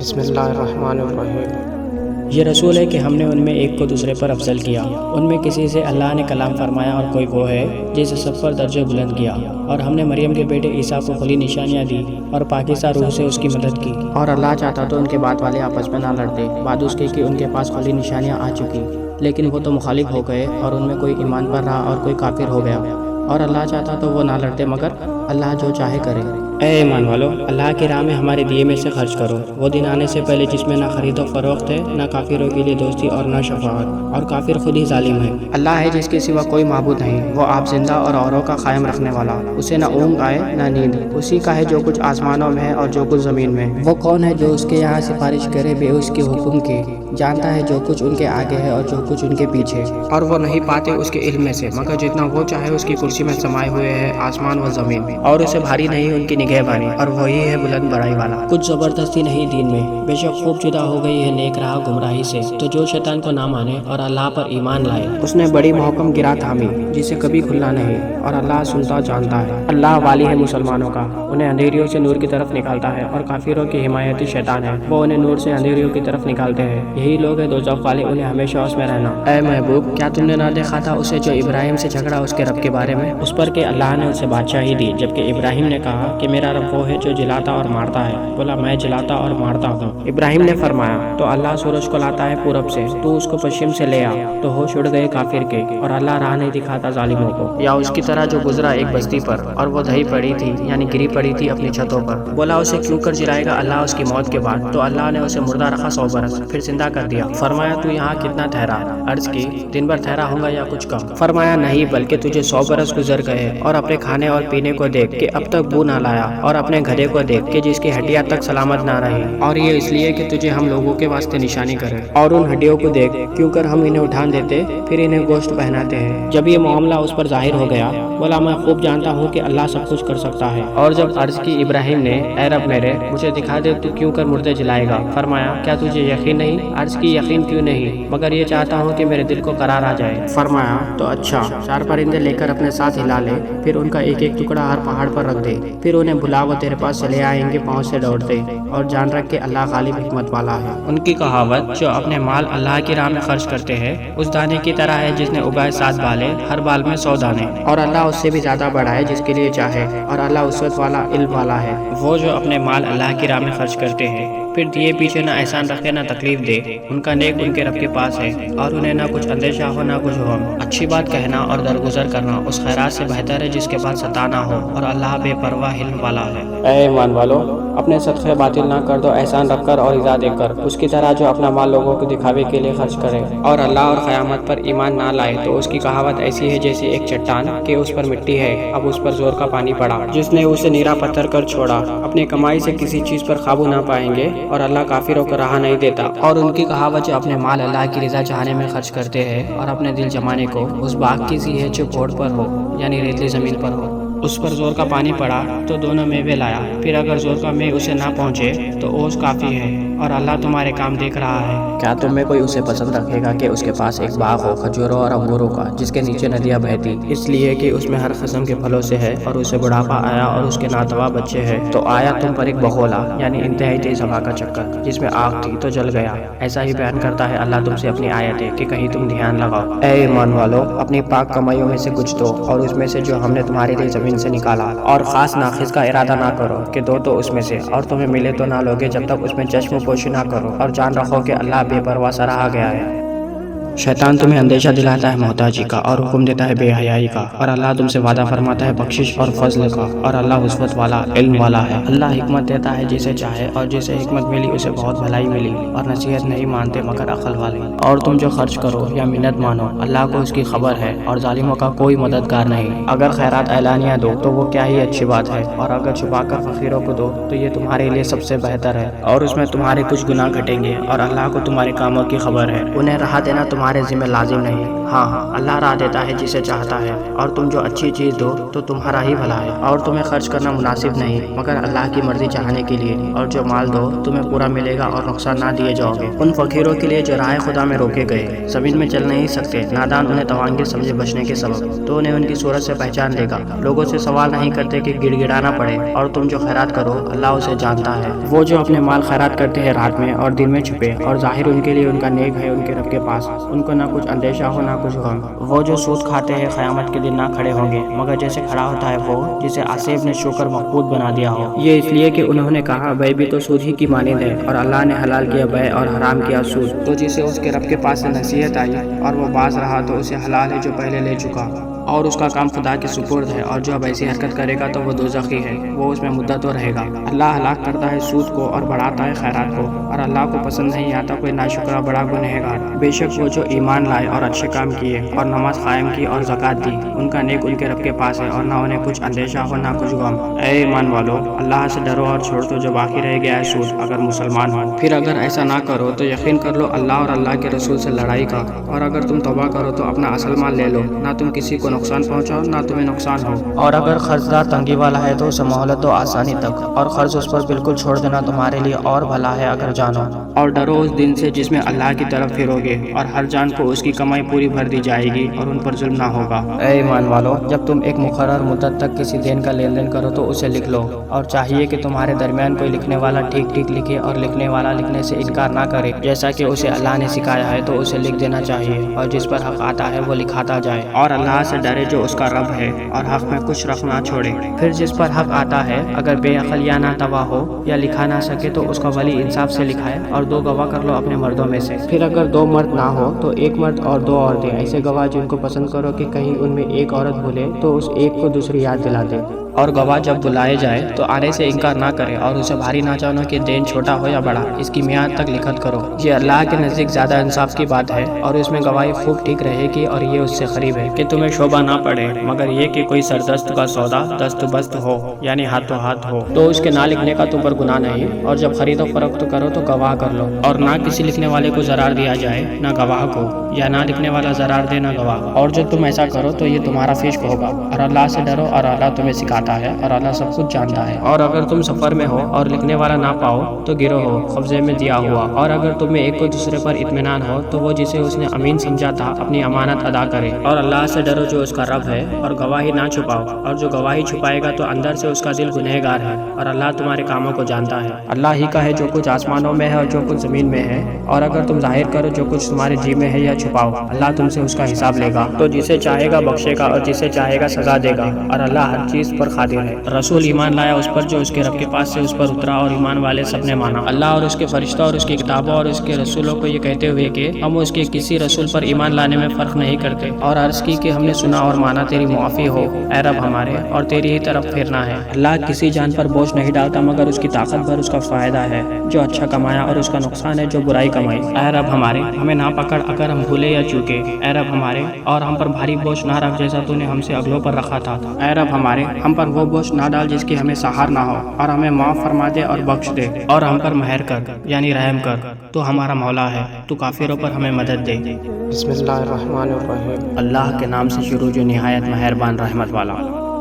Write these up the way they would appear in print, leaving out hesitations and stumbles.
بسم اللہ الرحمن الرحیم۔ یہ رسول ہے کہ ہم نے ان میں ایک کو دوسرے پر افضل کیا۔ ان میں کسی سے اللہ نے کلام فرمایا اور کوئی وہ ہے جسے سب پر درجہ بلند کیا، اور ہم نے مریم کے بیٹے عیسیٰ کو کھلی نشانیاں دی اور پاکیزہ روح سے اس کی مدد کی۔ اور اللہ چاہتا تو ان کے بعد والے آپس میں نہ لڑتے، بعد اس کے کہ ان کے پاس کھلی نشانیاں آ چکی، لیکن وہ تو مخالف ہو گئے اور ان میں کوئی ایمان پر رہا اور کوئی کافر ہو گیا۔ اور اللہ چاہتا تو وہ نہ لڑتے، مگر اللہ جو چاہے کرے۔ اے ایمان والو، اللہ کی راہ میں ہمارے دیے میں سے خرچ کرو، وہ دن آنے سے پہلے جس میں نہ خرید و فروخت ہے، نہ کافروں کے لیے دوستی اور نہ شفاعت، اور کافر خود ہی ظالم ہے۔ اللہ ہے جس کے سوا کوئی معبود نہیں، وہ آپ زندہ اور اوروں کا قائم رکھنے والا، اسے نہ اونگ آئے نہ نیند، اسی کا ہے جو کچھ آسمانوں میں ہے اور جو کچھ زمین میں۔ وہ کون ہے جو اس کے یہاں سفارش کرے بے اس کے حکم کے؟ جانتا ہے جو کچھ ان کے آگے ہے اور جو کچھ ان کے پیچھے۔ اور وہ نہیں پاتے اس کے علم میں سے مگر جتنا وہ چاہے اس کی کرسی میں سمائے ہوئے ہے آسمان و زمین، اور اسے بھاری نہیں ان کی نگہبانی، اور وہی ہے بلند بڑائی والا۔ کچھ زبردستی نہیں دین میں، بے شک خوب جدا ہو گئی ہے نیک راہ گمراہی سے۔ تو جو شیطان کو نہ مانے اور اللہ پر ایمان لائے، اس نے بڑی محکم گرا تھامی جسے کبھی کھلنا نہیں، اور اللہ سنتا جانتا ہے۔ اللہ والی ہے مسلمانوں کا، انہیں اندھیریوں سے نور کی طرف نکالتا ہے، اور کافروں کی حمایتی شیطان ہے، وہ انہیں نور سے اندھیریوں کی طرف نکالتے ہیں۔ یہی لوگ ہیں دوزخ والے، انہیں ہمیشہ اس میں رہنا۔ اے محبوب، کیا تم نے نہ دیکھا تھا اسے جو ابراہیم سے جھگڑا اس کے رب کے بارے میں؟ اس پر کہ اللہ نے اسے بادشاہی دی، جبکہ ابراہیم نے کہا کہ میرا رب وہ ہے جو جلاتا اور مارتا ہے۔ بولا میں جلاتا اور مارتا ہوں۔ ابراہیم نے فرمایا تو اللہ سورج کو لاتا ہے پورب سے، تو اس کو پشچم سے لے آ، تو ہوش اڑ گئے کافر کے، اور اللہ راہ نہیں دکھاتا ظالموں کو۔ یا اس کی طرح جو گزرا ایک بستی پر، اور وہ دہی پڑی تھی، یعنی گری پڑی تھی اپنی چھتوں پر۔ بولا اسے کیوں کر جلائے گا اللہ اس کی موت کے بعد؟ تو اللہ نے اسے مردہ رکھا 100 برس، پھر زندہ کر دیا۔ فرمایا تو یہاں کتنا ٹھہرا؟ عرض کی دن بھر ٹھہرا ہوں گا یا کچھ کم۔ فرمایا نہیں، بلکہ تجھے 100 برس گزر گئے، اور اپنے کھانے اور پینے کو دیکھ کہ اب تک بو نہ لایا، اور اپنے گدھے کو دیکھ کہ جس کی ہڈیاں تک سلامت نہ رہی، اور یہ اس لیے کہ تجھے ہم لوگوں کے واسطے نشانی کرے۔ اور ان ہڈیوں کو دیکھ کیوں کر ہم انہیں اٹھان دیتے پھر انہیں گوشت پہناتے ہیں۔ جب یہ معاملہ اس پر ظاہر ہو گیا، بولا میں خوب جانتا ہوں کہ اللہ سب کچھ کر سکتا ہے۔ اور جب عرض کی ابراہیم نے اے رب میرے، مجھے دکھا دے تو کیوں کر مردے جلائے گا؟ فرمایا کیا تجھے یقین نہیں؟ عرض کی یقین کیوں نہیں، مگر یہ چاہتا ہوں کہ میرے دل کو قرار آ جائے۔ فرمایا تو اچھا، 4 پرندے لے کر اپنے ساتھ ہلا لے، پھر ان کا ایک ایک ٹکڑا ہر پہاڑ پر رکھ دے، پھر انہیں بلا، وہ تیرے پاس چلے آئیں گے پاؤں سے دوڑتے، اور جان رکھ کے اللہ غالب حکمت والا ہے۔ ان کی کہاوت جو اپنے مال اللہ کی راہ میں خرچ کرتے ہیں اس دانے کی طرح ہے جس نے اگائے 7 بالیں، ہر بال میں 100 دانے، اور اللہ اس سے بھی زیادہ بڑھائے جس کے لیے چاہے، اور اللہ وسعت والا علم والا ہے۔ وہ جو اپنے مال اللہ کی راہ میں خرچ کرتے ہیں، پھر دیے پیچھے نہ احسان رکھے نہ تکلیف دے، ان کا نیک ان کے رب کے پاس ہے، اور انہیں نہ کچھ اندیشہ ہو نہ کچھ غم۔ اچھی بات کہنا اور درگزر کرنا اس خیرات سے بہتر ہے جس کے بعد ستانا ہو، اور اللہ بے پرواہ علم والا ہے۔ اے ایمان والو، اپنے صدقے باطل نہ کر دو، احسان رکھ کر اور اجازت دے کر، اس کی طرح جو اپنا مال لوگوں کو دکھاوے کے لیے خرچ کرے، اور اللہ اور قیامت پر ایمان نہ لائے تو اس کی کہاوت ایسی ہے جیسے ایک چٹان کہ اس پر مٹی ہے، اب اس پر زور کا پانی پڑا، جس نے اسے نیرا پتھر کر چھوڑا۔ اپنی کمائی سے کسی چیز پر قابو نہ پائیں گے، اور اللہ کافروں کو راہ نہیں دیتا۔ اور ان کی کہاوت جو اپنے مال اللہ کی رضا چاہنے میں خرچ کرتے ہیں، اور اپنے دل جمانے کو اس باغ کی سی ہے جو کوڑ پر ہو، یعنی ریتلی زمین پر ہو، اس پر زور کا پانی پڑا تو دونوں میوے لایا، پھر اگر زور کا مے اسے نہ پہنچے تو اوس کافی ہے، اور اللہ تمہارے کام دیکھ رہا ہے۔ کیا تم میں کوئی اسے پسند رکھے گا کہ اس کے پاس ایک باغ ہو کھجوروں اور انگوروں کا، جس کے نیچے ندیاں بہتی، اس لیے کہ اس میں ہر قسم کے پھلوں سے ہے، اور اسے بڑھاپا آیا اور اس کے ناتواں بچے ہیں، تو آیا تم پر ایک بغولا، یعنی انتہائی تیز ہوا کا چکر، جس میں آگ تھی تو جل گیا۔ ایسا ہی بیان کرتا ہے اللہ تم سے اپنی آیتیں کہ کہیں تم دھیان لگاؤ۔ اے ایمان والو، اپنی پاک کمائیوں میں سے کچھ دو، اور اس میں سے جو ہم نے تمہارے لیے زمین سے نکالا، اور خاص ناخذ کا ارادہ نہ کرو کہ دو تو اس میں سے، اور تمہیں ملے تو نہ لوگے جب تک اس میں چشم پوشی نہ کرو، اور جان رکھو کہ اللہ بے پرواہ سراہا گیا ہے۔ شیطان تمہیں اندیشہ دلاتا ہے محتاجی کا، اور حکم دیتا ہے بے حیائی کا، اور اللہ تم سے وعدہ فرماتا ہے بخشش اور فضل کا، اور اللہ وسعت والا علم والا ہے۔ اللہ حکمت دیتا ہے جسے چاہے، اور جسے حکمت ملی اسے بہت بھلائی ملی، اور نصیحت نہیں مانتے مگر عقل والے۔ اور تم جو خرچ کرو یا منت مانو، اللہ کو اس کی خبر ہے، اور ظالموں کا کوئی مددگار نہیں۔ اگر خیرات اعلانیہ دو تو وہ کیا ہی اچھی بات ہے، اور اگر چھپا کر فقیروں کو دو تو یہ تمہارے لیے سب سے بہتر ہے، اور اس میں تمہارے کچھ گناہ گھٹیں گے، اور اللہ کو تمہارے کاموں کی خبر ہے۔ انہیں راہ دینا تمہارے تمہارے ذمہ لازم نہیں۔ ہاں اللہ راہ دیتا ہے جسے چاہتا ہے، اور تم جو اچھی چیز دو تو تمہارا ہی بھلا ہے، اور تمہیں خرچ کرنا مناسب نہیں مگر اللہ کی مرضی چاہنے کے لیے، اور جو مال دو تمہیں پورا ملے گا اور نقصان نہ دیے جاؤ گے۔ ان فقیروں کے لیے جو راہ خدا میں روکے گئے، زمین میں چل نہیں سکتے، نادان انہیں توانگر سمجھے بچنے کے سبب، تو انہیں ان کی صورت سے پہچان لے گا۔ لوگوں سے سوال نہیں کرتے کہ گڑ گڑانا پڑے، اور تم جو خیرات کرو اللہ اسے جانتا ہے۔ وہ جو اپنے مال خیرات کرتے ہیں رات میں اور دن میں چھپے، اور ظاہر ان کے لیے ان کا نیک ہے ان کے رب کے پاس، ان کو نہ کچھ اندیشہ ہو نہ کچھ غم۔ وہ جو سود کھاتے ہیں قیامت کے دن نہ کھڑے ہوں گے مگر جیسے کھڑا ہوتا ہے وہ جسے آصف نے شکر مقبوض بنا دیا ہو۔ یہ اس لیے کہ انہوں نے کہا بے بھی تو سود ہی کی مانند ہے، اور اللہ نے حلال کیا بے اور حرام کیا سود، تو جسے اس کے رب کے پاس سے نصیحت آئی اور وہ باز رہا تو اسے حلال ہے جو پہلے لے چکا، اور اس کا کام خدا کے سپرد ہے، اور جو اب ایسی حرکت کرے گا تو وہ دوزخی ہے، وہ اس میں مدت تو رہے گا۔ اللہ ہلاک کرتا ہے سود کو اور بڑھاتا ہے خیرات کو، اور اللہ کو پسند نہیں آتا کوئی ناشکرا بڑا گنہگار۔ بے شک وہ جو ایمان لائے اور اچھے کام کیے اور نماز قائم کی اور زکوٰۃ دی، ان کا نیک ان کے رب کے پاس ہے، اور نہ انہیں کچھ اندیشہ ہو نہ کچھ غم۔ اے ایمان والو، اللہ سے ڈرو اور چھوڑ دو جو باقی رہ گیا ہے سود، اگر مسلمان ہو۔ پھر اگر ایسا نہ کرو تو یقین کر لو اللہ اور اللہ کے رسول سے لڑائی کا، اور اگر تم توبہ کرو تو اپنا اصل مال لے لو، نہ تم کسی کو نقصان پہنچاؤ نہ تمہیں نقصان ہو۔ اور اگر قرضدار تنگی والا ہے تو اسے مہلت دو آسانی تک، اور قرض اس پر بالکل چھوڑ دینا تمہارے لیے اور بھلا ہے اگر جانو۔ اور ڈرو اس دن سے جس میں اللہ کی طرف پھرو گے، اور ہر جان کو اس کی کمائی پوری بھر دی جائے گی، اور ان پر ظلم نہ ہوگا۔ اے ایمان والو، جب تم ایک مقرر مدت تک کسی دین کا لین دین کرو تو اسے لکھ لو، اور چاہیے کہ تمہارے درمیان کوئی لکھنے والا ٹھیک ٹھیک لکھے اور لکھنے والا لکھنے سے انکار نہ کرے، جیسا کہ اسے اللہ نے سکھایا ہے تو اسے لکھ دینا چاہیے، اور جس پر حق آتا ہے وہ لکھاتا جائے، اور اللہ سے ڈرے جو اس کا رب ہے، اور حق میں کچھ رکھ نہ چھوڑے۔ پھر جس پر حق آتا ہے اگر بے عقل یا ناتواں ہو یا لکھا نہ سکے تو اس کا ولی انصاف سے لکھائے، اور 2 گواہ کر لو اپنے مردوں میں سے۔ پھر اگر 2 مرد نہ ہو تو 1 مرد اور 2 عورتیں، ایسے گواہ جن کو پسند کرو کہ کہیں ان میں ایک عورت بھولے تو اس ایک کو دوسری یاد دلا دے۔ اور گواہ جب بلائے جائے تو آنے سے انکار نہ کرے، اور اسے بھاری نہ جانو کہ دین چھوٹا ہو یا بڑا، اس کی میعاد تک لکھت کرو۔ یہ اللہ کے نزدیک زیادہ انصاف کی بات ہے، اور اس میں گواہی خوب ٹھیک رہے گی، اور یہ اس سے قریب ہے کہ تمہیں شعبہ نہ پڑے مگر یہ کہ کوئی سردست کا سودا دست بست ہو، یعنی ہاتھوں ہاتھ ہو، تو اس کے نہ لکھنے کا تم پر گناہ نہیں۔ اور جب خرید و فروخت کرو تو گواہ کر لو، اور نہ کسی لکھنے والے کو ضرار دیا جائے، نہ گواہ کو، یا نہ لکھنے والا ضرار دے نہ گواہ، اور جو تم ایسا کرو تو یہ تمہارا فسق ہوگا۔ اور اللہ سے ڈرو، اور اللہ تمہیں سکھاتا ہے، اور اللہ سب کچھ جانتا ہے۔ اور اگر تم سفر میں ہو اور لکھنے والا نہ پاؤ تو گرو ہو قبضے میں دیا ہوا، اور اگر تم میں ایک کو دوسرے پر اطمینان ہو تو وہ جسے اس نے امین سمجھا تھا اپنی امانت ادا کرے۔ اور اللہ سے ڈرو جو اس کا رب ہے، اور گواہی نہ چھپاؤ، اور جو گواہی چھپائے گا تو اندر سے اس کا دل گنہگار ہے، اور اللہ تمہارے کاموں کو جانتا ہے۔ اللہ ہی کا ہے جو کچھ آسمانوں میں ہے اور جو کچھ زمین میں ہے، اور اگر تم ظاہر کرو جو کچھ تمہارے جی میں ہے یا چھپاؤ، اللہ تم سے اس کا حساب لے گا، تو جسے چاہے گا بخشے گا اور جسے چاہے گا سزا دے گا، اور اللہ ہر چیز پر قادر ہے۔ رسول ایمان لایا اس پر جو اس کے رب کے پاس سے اس پر اترا، اور ایمان والے سب نے مانا۔ اللہ اور اس کے فرشتوں اور اس کی کتابوں اور اس کے رسولوں کو یہ کہتے ہوئے کہ ہم اس کے کسی رسول پر ایمان لانے میں فرق نہیں کرتے، اور عرض کی کہ ہم نے سنا اور مانا، تیری معافی ہو اے رب ہمارے، اور تیری ہی طرف پھرنا ہے۔ اللہ کسی جان پر بوجھ نہیں ڈالتا مگر اس کی طاقت پر اس کا فائدہ ہے، جو اچھا کمایا، اور اس کا نقصان ہے جو برائی کمائی۔ اے رب ہمارے، ہمیں نہ پکڑ اگر ہم بھولے یا چوکے، اے رب ہمارے، اور ہم پر بھاری بوجھ نہ رکھ جیسا تو نے ہم سے اگلوں پر رکھا تھا۔ اے رب ہمارے، ہم پر وہ بوجھ نہ ڈال جس کی ہمیں سہار نہ ہو، اور ہمیں معاف فرما دے اور بخش دے، اور ہم پر مہر کر یعنی رحم کر، تو ہمارا مولا ہے، تو کافروں پر ہمیں مدد دے۔ بسم اللہ الرحمن الرحیم۔ اللہ کے نام سے شروع جو نہایت مہربان رحمت والا۔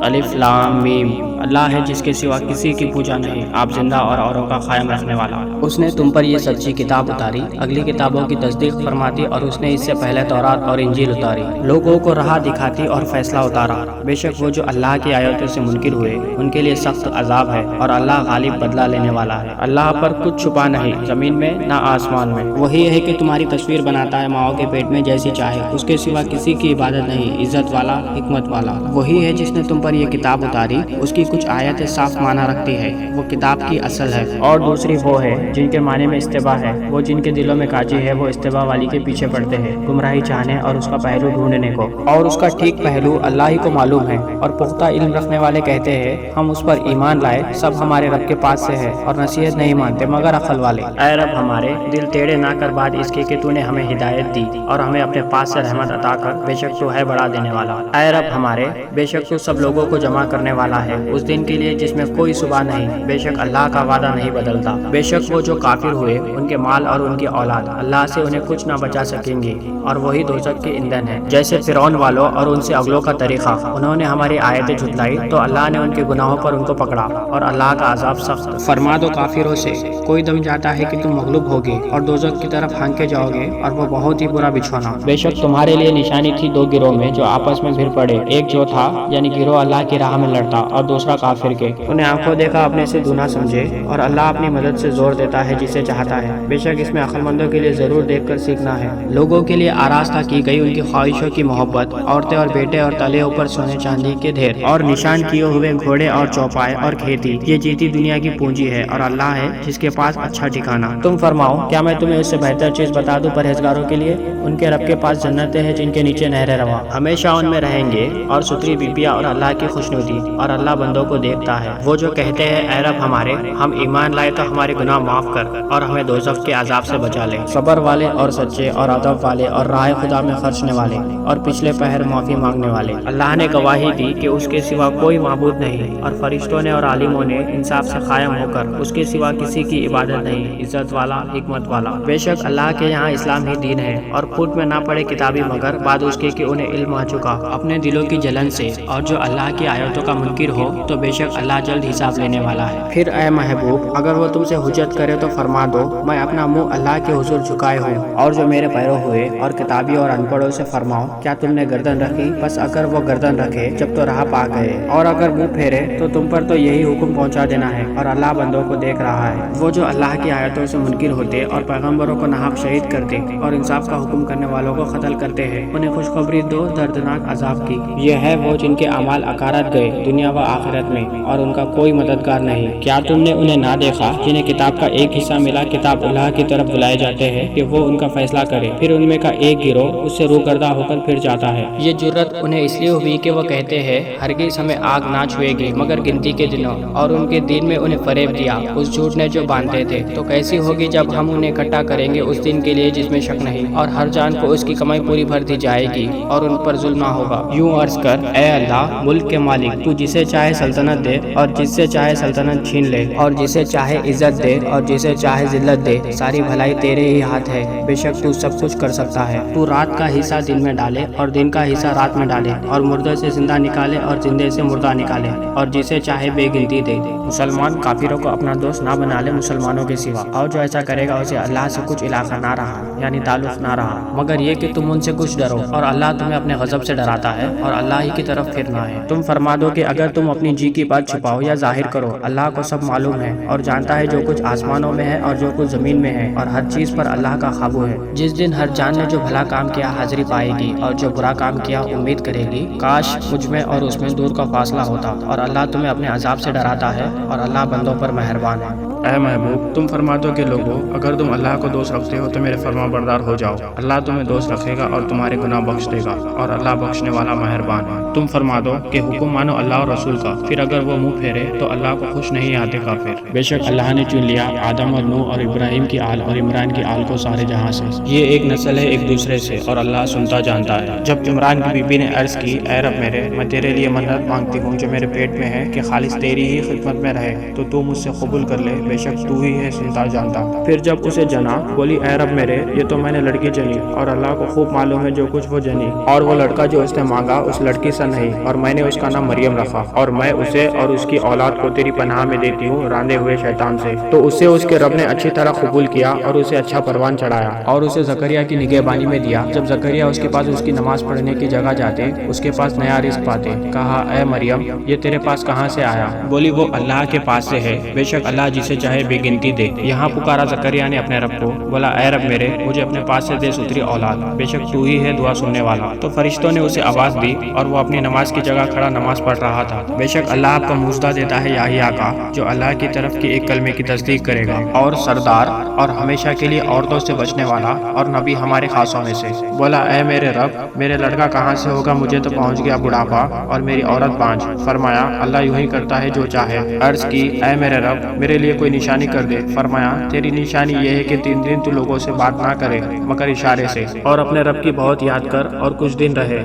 الف لام میم، اللہ ہے جس کے سوا کسی کی پوجا نہیں، آپ زندہ اور اوروں کا قائم رکھنے والا۔ اس نے تم پر یہ سچی کتاب اتاری، اگلی کتابوں کی تصدیق فرماتی، اور اس نے اس سے پہلے تورات اور انجیل اتاری، لوگوں کو راہ دکھاتی اور فیصلہ اتارا۔ بے شک وہ جو اللہ کی آیتوں سے منکر ہوئے ان کے لیے سخت عذاب ہے، اور اللہ غالب بدلہ لینے والا ہے۔ اللہ پر کچھ چھپا نہیں، زمین میں نہ آسمان میں۔ وہی ہے کہ تمہاری تصویر بناتا ہے ماؤں کے پیٹ میں جیسی چاہے، اس کے سوا کسی کی عبادت نہیں، عزت والا حکمت والا۔ وہی ہے جس نے تم پر یہ کتاب اتاری، اس کی کچھ آیتیں صاف معنی رکھتی ہے، وہ کتاب کی اصل ہے، اور دوسری وہ ہے جن کے معنی میں استباع ہے، وہ جن کے دلوں میں کاجی ہے وہ استباع والی کے پیچھے پڑتے ہیں، گمراہی چاہنے اور اس کا پہلو ڈھونڈنے کو، اور اس کا ٹھیک پہلو اللہ ہی کو معلوم ہے۔ اور پختہ علم رکھنے والے کہتے ہیں ہم اس پر ایمان لائے، سب ہمارے رب کے پاس سے ہے، اور نصیحت نہیں مانتے مگر عقل والے۔ اے رب ہمارے، دل ٹیڑھے نہ کر بعد اس کے کہ تو نے ہمیں ہدایت دی، اور ہمیں اپنے پاس سے رحمت عطا کر، بے شک تو ہے بڑا دینے والا۔ اے رب ہمارے، بے شک تو سب لوگوں لوگوں کو جمع کرنے والا ہے اس دن کے لیے جس میں کوئی صبح نہیں، بے شک اللہ کا وعدہ نہیں بدلتا۔ بے شک وہ جو کافر ہوئے ان کے مال اور ان کی اولاد اللہ سے انہیں کچھ نہ بچا سکیں گے، اور وہی دوزخ کے ایندھن ہے۔ جیسے فرعون والوں اور ان سے اگلوں کا طریقہ، انہوں نے ہماری آیتیں جھٹلائی تو اللہ نے ان کے گناہوں پر ان کو پکڑا، اور اللہ کا عذاب سخت۔ فرما دو کافروں سے، کوئی دم جاتا ہے کہ تم مغلوب ہوگے اور دوزخ کی طرف ہانکے جاؤ گے، اور وہ بہت ہی برا بچھونا۔ بے شک تمہارے لیے نشانی تھی دو گروہ میں جو آپس میں بھر پڑے، ایک جو تھا یعنی گروہ اللہ کی راہ میں لڑتا اور دوسرا کافر کے۔ انہیں آنکھوں دیکھا اپنے سے دونا سمجھے، اور اللہ اپنی مدد سے زور دیتا ہے جسے چاہتا ہے۔ بے شک اس میں عقل مندوں کے لیے ضرور دیکھ کر سیکھنا ہے۔ لوگوں کے لیے آراستہ کی گئی ان کی خواہشوں کی محبت، عورتیں اور بیٹے اور تلے اوپر سونے چاندی کے ڈھیر، اور نشان کیے ہوئے گھوڑے اور چوپائے اور کھیتی، یہ جیتی دنیا کی پونجی ہے، اور اللہ ہے جس کے پاس اچھا ٹھکانہ۔ تم فرماؤ کیا میں تمہیں اس سے بہتر چیز بتا دوں پرہیزگاروں کے لیے؟ ان کے رب کے پاس جنتیں ہیں جن کے نیچے نہریں رواں، ہمیشہ ان میں رہیں گے، اور ستری بیبیاں اور اللہ کی خوشنودی، اور اللہ بندوں کو دیکھتا ہے۔ وہ جو کہتے ہیں اے رب ہمارے، ہم ایمان لائے تو ہمارے گناہ معاف کر اور ہمیں دوزخ کے عذاب سے بچا لے۔ صبر والے اور سچے اور ادب والے اور راہ خدا میں خرچنے والے اور پچھلے پہر معافی مانگنے والے۔ اللہ نے گواہی دی کہ اس کے سوا کوئی معبود نہیں، اور فرشتوں نے اور عالموں نے انصاف سے قائم ہو کر اس کے سوا کسی کی عبادت نہیں، عزت والا حکمت والا۔ بے شک اللہ کے یہاں اسلام ہی دین ہے، اور پھوٹ میں نہ پڑے کتابی مگر بعد اس کے کہ انہیں علم آ چکا اپنے دلوں کی جلن سے، اور جو اللہ کی آیتوں کا منکر ہو تو بے شک اللہ جلد حساب لینے والا ہے۔ پھر اے محبوب اگر وہ تم سے حجت کرے تو فرما دو میں اپنا منہ اللہ کے حضور جھکائے ہوں، اور جو میرے پیرو ہوئے اور کتابی اور ان پڑھوں سے فرماؤ کیا تم نے گردن رکھی؟ بس اگر وہ گردن رکھے جب تو راہ پا گئے، اور اگر منہ پھیرے تو تم پر تو یہی حکم پہنچا دینا ہے، اور اللہ بندوں کو دیکھ رہا ہے۔ وہ جو اللہ کی آیتوں سے منکر ہوتے اور پیغمبروں کو ناحق شہید کرتے اور انصاف کا حکم کرنے والوں کو قتل کرتے ہیں، انہیں خوشخبری دو دردناک عذاب کی۔ یہ ہے وہ جن کے اعمال اکارت گئے دنیا و آخرت میں، اور ان کا کوئی مددگار نہیں۔ کیا تم نے انہیں نہ دیکھا جنہیں کتاب کا ایک حصہ ملا، کتاب اللہ کی طرف بلائے جاتے ہیں کہ وہ ان کا فیصلہ کرے، پھر ان میں کا ایک گروہ اس سے روگردہ ہو کر پھر جاتا ہے۔ یہ جرت انہیں اس لیے ہوئی کہ وہ کہتے ہیں ہرگز ہمیں آگ نہ چھوئے گی مگر گنتی کے دنوں، اور ان کے دین میں انہیں فریب دیا اس جھوٹ نے جو باندھتے تھے۔ تو کیسی ہوگی جب ہم انہیں اکٹھا کریں گے اس دن کے لیے جس میں شک نہیں، اور ہر جان کو اس کی کمائی پوری بھر دی جائے گی، اور ان پر ظلم نہ ہوگا۔ یوں عرض کر اے اللہ ملک کے مالک، تو جسے چاہے سلطنت دے اور جس سے چاہے سلطنت چھین لے، اور جسے چاہے عزت دے اور جسے چاہے ذلت دے، ساری بھلائی تیرے ہی ہاتھ ہے، بے شک تو سب کچھ کر سکتا ہے۔ تو رات کا حصہ دن میں ڈالے اور دن کا حصہ رات میں ڈالے، اور مردے سے زندہ نکالے اور زندے سے مردہ نکالے، اور جسے چاہے بے گنتی دے۔ مسلمان کافروں کو اپنا دوست نہ بنا لے مسلمانوں کے سوا، اور جو ایسا کرے گا اسے اللہ سے کچھ علاقہ نہ رہا یعنی تعلق نہ رہا، مگر یہ کہ تم ان سے کچھ ڈرو، اور اللہ تمہیں اپنے غضب سے ڈراتا ہے، اور اللہ ہی کی طرف پھرنا ہے۔ تم فرما دو کہ اگر تم اپنی جی کی بات چھپاؤ یا ظاہر کرو، اللہ کو سب معلوم ہے، اور جانتا ہے جو کچھ آسمانوں میں ہے اور جو کچھ زمین میں ہے، اور ہر چیز پر اللہ کا قابو ہے۔ جس دن ہر جان نے جو بھلا کام کیا حاضری پائے گی، اور جو برا کام کیا امید کرے گی۔ کاش مجھ میں اور اس میں دور کا فاصلہ ہوتا، اور اللہ تمہیں اپنے عذاب سے ڈراتا ہے، اور اللہ بندوں پر مہربان ہے۔ اے محبوب تم فرما دو کہ لوگو اگر تم اللہ کو دوست رکھتے ہو تو میرے فرما بردار ہو جاؤ، اللہ تمہیں دوست رکھے گا اور تمہارے گناہ بخش دے گا، اور اللہ بخشنے والا مہربان ہے۔ تم فرما دو کہ حکم مانو اللہ اور رسول کا، پھر اگر وہ منہ پھیرے تو اللہ کو خوش نہیں آتے کافر۔ بے شک اللہ نے چن لیا آدم اور نوح اور ابراہیم کی آل اور عمران کی آل کو سارے جہاں سے، یہ ایک نسل ہے ایک دوسرے سے، اور اللہ سنتا جانتا ہے۔ جب عمران کی بیوی نے عرض کی اے رب میرے، میں تیرے لیے منت مانگتی ہوں جو میرے پیٹ میں ہے کہ خالص تیری ہی خدمت میں رہے، تو مجھ سے قبول کر لے، بے شک تو ہی ہے سنتا جانتا۔ پھر جب اسے جنا بولی اے رب میرے، یہ تو میں نے لڑکی جنی، اور اللہ کو خوب معلوم ہے جو کچھ وہ جنی، اور وہ لڑکا جو اس نے مانگا اس لڑکی سا نہیں، اور میں نے اس کا نام مریم رکھا، اور میں اسے اور اس کی اولاد کو تیری پناہ میں دیتی ہوں راندے ہوئے شیطان سے۔ تو اسے اس کے رب نے اچھی طرح قبول کیا اور اسے اچھا پروان چڑھایا، اور اسے زکریا کی نگہبانی میں دیا۔ جب زکریا اس کے پاس اس کی نماز پڑھنے کی جگہ جاتے، اس کے پاس نیا رزق پاتے، کہا اے مریم یہ تیرے پاس کہاں سے آیا؟ بولی وہ اللہ کے پاس سے ہے، بے شک اللہ جسے چاہے بے گنتی دے۔ یہاں پکارا زکریا نے اپنے رب کو، بولا اے رب میرے، مجھے اپنے پاس سے دے ستری اولاد، بے شک تو ہی ہے دعا سننے والا۔ تو فرشتوں نے اسے آواز دی اور وہ اپنی نماز کی جگہ کھڑا نماز پڑھ رہا تھا۔ بے شک اللہ آپ کا موجزہ دیتا ہے یحییٰ کا، جو اللہ کی طرف کی ایک کلمے کی تصدیق کرے گا، اور سردار اور ہمیشہ کے لیے عورتوں سے بچنے والا، اور نبی ہمارے خاصوں میں سے۔ بولا اے میرے رب، میرے لڑکا کہاں سے ہوگا؟ مجھے تو پہنچ گیا بڑھاپا اور میری عورت بانجھ۔ فرمایا اللہ یوں ہی کرتا ہے جو چاہے۔ عرض کی اے میرے رب، میرے لیے کوئی نشانی کر دے۔ فرمایا تیری نشانی یہ ہے کہ 3 دن تو لوگوں سے بات نہ کرے مگر اشارے سے، اور اپنے رب کی بہت یاد کر اور کچھ دن رہے،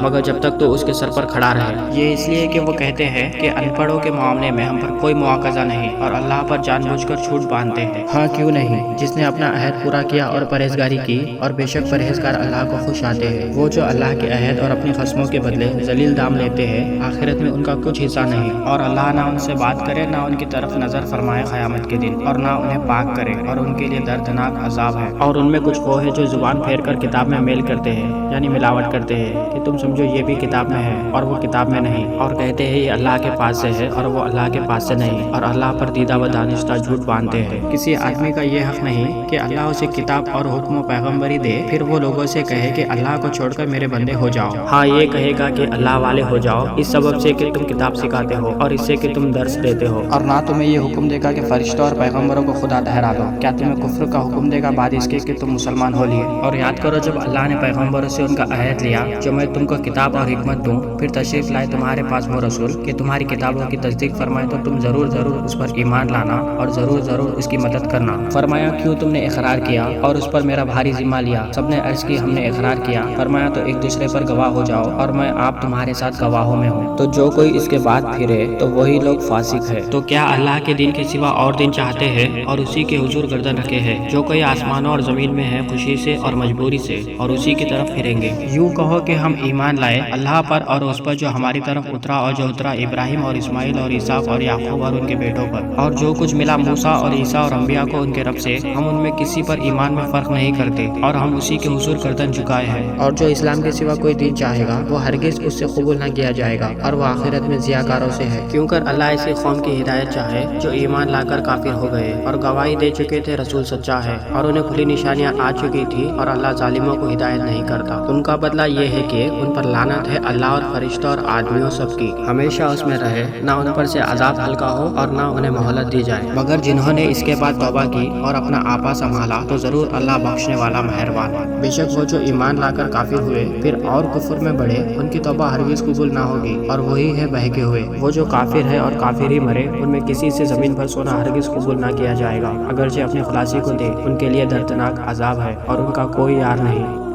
مگر جب تک تو اس کے سر پر کھڑا رہے۔ یہ اس لیے کہ وہ کہتے ہیں کہ ان پڑھوں کے معاملے میں ہم پر کوئی مواخذہ نہیں اور اللہ پر جان بوجھ کر جھوٹ باندھتے ہیں۔ ہاں کیوں نہیں، جس نے اپنا عہد پورا کیا اور پرہیزگاری کی، اور بے شک پرہیزگار اللہ کو خوش آتے ہیں۔ وہ جو اللہ کے عہد اور اپنی قسموں کے بدلے ذلیل دام لیتے ہیں، آخرت میں ان کا کچھ حصہ نہیں، اور اللہ نہ ان سے بات کرے نہ ان کی طرف نظر فرمائے قیامت کے دن، اور نہ انہیں پاک کرے، اور ان کے لیے دردناک عذاب ہے۔ اور ان میں کچھ وہ ہے جو زبان پھیر کر کتاب میں میل کرتے ہیں، یعنی ملاوٹ کرتے ہیں کہ تم سمجھو یہ بھی کتاب میں ہے اور وہ کتاب میں نہیں، اور کہتے ہیں یہ اللہ کے پاس سے ہے اور وہ اللہ کے پاس سے نہیں، اور اللہ پر دیدہ و دانستہ جھوٹ باندھتے ہیں۔ کسی آدمی کا یہ حق نہیں کہ اللہ اسے کتاب اور حکم و پیغمبری دے پھر وہ لوگوں سے کہے کہ اللہ کو چھوڑ کر میرے بندے ہو جاؤ۔ ہاں یہ کہے گا کہ اللہ والے ہو جاؤ، اس سبب سے کہ تم کتاب سکھاتے ہو اور اس سے کہ تم درس دیتے ہو، اور نہ تمہیں یہ حکم دے گا کہ فرشتوں اور پیغمبروں کو خدا ٹھہرا دو۔ کیا تمہیں کفر کا حکم دے گا بعد اس کے کہ تم مسلمان ہو لیے؟ اور یاد کرو جب اللہ نے پیغمبروں سے ان کا عہد لیا جو میں تم کو کتاب اور حکمت دوں، پھر تشریف لائے تمہارے پاس وہ رسول کہ تمہاری کتابوں کی تصدیق فرمائے تو تم ضرور اس پر ایمان لانا اور ضرور اس کی مدد کرنا۔ فرمایا کیوں تم نے اقرار کیا اور اس پر میرا بھاری ذمہ لیا؟ سب نے عرض کی ہم نے اقرار کیا۔ فرمایا تو ایک دوسرے پر گواہ ہو جاؤ اور میں آپ تمہارے ساتھ گواہوں میں ہوں۔ تو جو کوئی اس کے بعد پھرے تو وہی لوگ فاسق ہے۔ تو کیا اللہ کے دین کے سوا اور دین چاہتے ہیں اور اسی کے حضور گردن رکھے ہے؟ جو کوئی آسمانوں اور زمین میں ہے خوشی سے اور مجبوری سے اور اسی کی طرف پھریں گے۔ یوں کہو کہ ہم ایمان لائے اللہ پر اور اس پر جو ہماری طرف اترا اور جو اترا ابراہیم اور اسماعیل اور اسحاق اور یعقوب اور ان کے بیٹوں پر، اور جو کچھ ملا موسیٰ اور عیسیٰ اور انبیاء کو ان کے رب سے، ہم ان میں کسی پر ایمان میں فرق نہیں کرتے اور ہم اسی کے حضور گردن جھکائے ہیں۔ اور جو اسلام کے سوا کوئی دین چاہے گا وہ ہرگز اس سے قبول نہ کیا جائے گا اور وہ آخرت میں ضیاءکاروں سے ہے۔ کیوں کر اللہ ایسی قوم کی ہدایت چاہے جو ایمان لا کر کافر ہو گئے اور گواہی دے چکے تھے رسول سچا ہے اور انہیں کھلی نشانیاں آ چکی تھی، اور اللہ ظالموں کو ہدایت نہیں کرتا۔ ان کا بدلہ یہ ہے کہ ان پر لعنت ہے اللہ اور فرشتوں اور آدمیوں سب کی، ہمیشہ اس میں رہے، نہ ان پر سے عذاب ہلکا ہو اور نہ انہیں مہلت دی جائے۔ مگر جنہوں نے اس کے بعد توبہ کی اور اپنا آپا سنبھالا تو ضرور اللہ بخشنے والا مہربان ہے۔ بے شک وہ جو ایمان لا کر کافر ہوئے پھر اور کفر میں بڑھے ان کی توبہ ہرگز قبول نہ ہوگی، اور وہی ہے بہکے ہوئے۔ وہ جو کافر ہے اور کافر ہی مرے ان میں کسی سے زمین پر سونا ہرگز قبول نہ کیا جائے گا، اگرچہ اپنے خلاصی کو دے، ان کے لیے دردناک عذاب ہے اور ان کا کوئی یار نہیں۔